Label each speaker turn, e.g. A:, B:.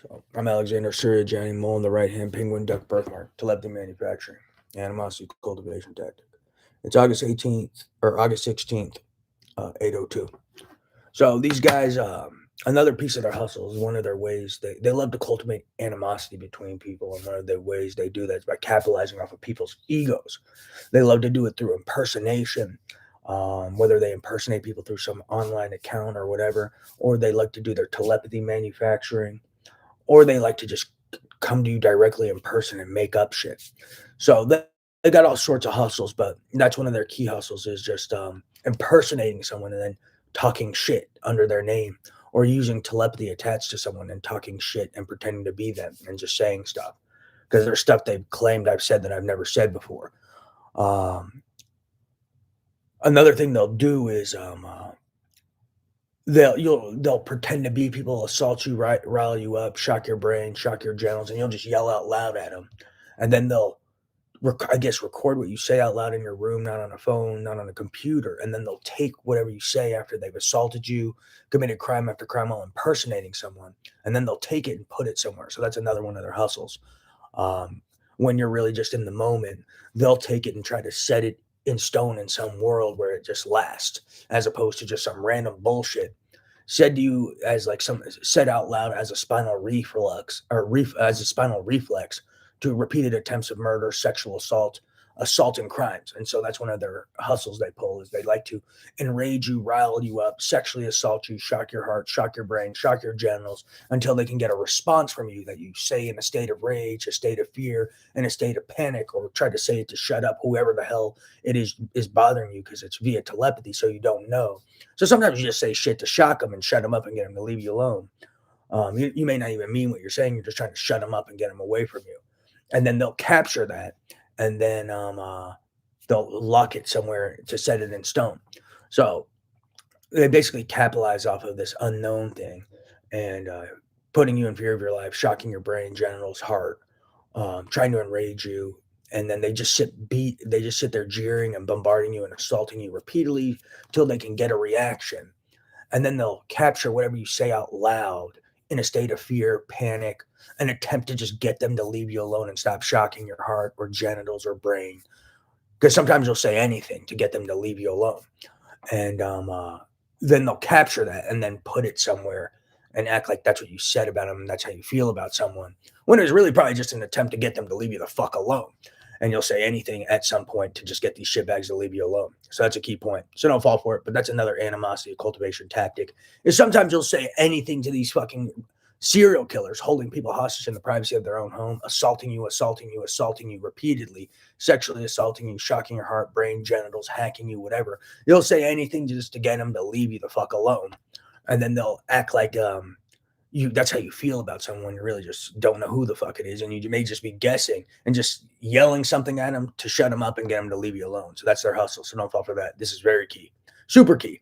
A: So I'm Alexander Surya, Johnny Mole on the right hand, Penguin Duck birthmark, telepathy manufacturing, animosity cultivation tactic. It's August 18th or August 16th, 8:02. So these guys, another piece of their hustle is one of their ways they love to cultivate animosity between people, and one of the ways they do that is by capitalizing off of people's egos. They love to do it through impersonation. Whether they impersonate people through some online account or whatever, or they like to do their telepathy manufacturing, or they like to just come to you directly in person and make up shit. So they got all sorts of hustles, but that's one of their key hustles is just impersonating someone and then talking shit under their name, or using telepathy attached to someone and talking shit and pretending to be them and just saying stuff because there's stuff they've claimed I've said that I've never said before. Um, Another thing they'll do is they'll pretend to be people, assault you, rile you up, shock your brain, shock your genitals, and you'll just yell out loud at them, and then they'll, I guess, record what you say out loud in your room, not on a phone, not on a computer, and then they'll take whatever you say after they've assaulted you, committed crime after crime while impersonating someone, and then they'll take it and put it somewhere. So that's another one of their hustles. Um, when you're really just in the moment, they'll take it and try to set it in stone in some world where it just lasts, as opposed to just some random bullshit said to you as like some said out loud as a spinal reflex as a spinal reflex to repeated attempts of murder, sexual assault and crimes. And so that's one of their hustles they pull is they like to enrage you, rile you up, sexually assault you, shock your heart, shock your brain, shock your genitals until they can get a response from you that you say in a state of rage, a state of fear, in a state of panic, or try to say it to shut up whoever the hell it is bothering you because it's via telepathy, so you don't know. So sometimes you just say shit to shock them and shut them up and get them to leave you alone. You may not even mean what you're saying. You're just trying to shut them up and get them away from you. And then they'll capture that, and then they'll lock it somewhere to set it in stone. So they basically capitalize off of this unknown thing and putting you in fear of your life, shocking your brain, genitals, heart, trying to enrage you, and then they just sit there jeering and bombarding you and assaulting you repeatedly till they can get a reaction, and then they'll capture whatever you say out loud in a state of fear, panic, and attempt to just get them to leave you alone and stop shocking your heart or genitals or brain. Because sometimes you'll say anything to get them to leave you alone, and then they'll capture that and then put it somewhere and act like that's what you said about them and that's how you feel about someone, when it was really probably just an attempt to get them to leave you the fuck alone. And you'll say anything at some point to just get these shitbags to leave you alone. So that's a key point. So don't fall for it. But that's another animosity cultivation tactic. Is sometimes you'll say anything to these fucking serial killers holding people hostage in the privacy of their own home, assaulting you, assaulting you, assaulting you repeatedly, sexually assaulting you, shocking your heart, brain, genitals, hacking you, whatever. You'll say anything just to get them to leave you the fuck alone. And then they'll act like you that's how you feel about someone. You really just don't know who the fuck it is, and you may just be guessing and just yelling something at them to shut them up and get them to leave you alone. So that's their hustle. So don't fall for that. This is very key, super key.